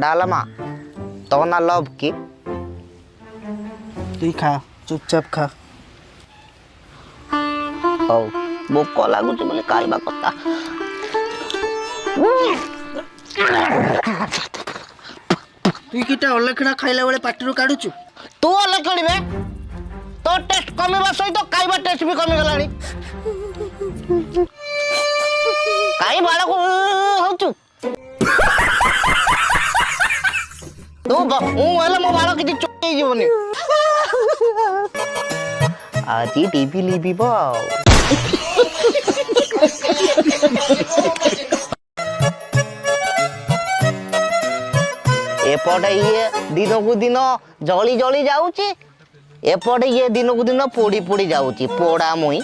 डालमा तो ना लव की तू खा चुपचाप खा हौ भोक लागुच बोले खाइबा कथा तू किटा अलेखना खाइला बेले पाटिरू काढुचु तू अले खेलिबे तो टेस्ट कमिबा सहित खाइबा टेस्ट भी कमी गलानी काई बाला को होचु तू हेले मो बाल किछि चोई जीवनी आज टीवी लिबी बाव एपटे ये दिन को दिन जली जली जाऊची एपटे ये दिन को दिन पोड़ी पोड़ी जाऊची पोड़ा मुई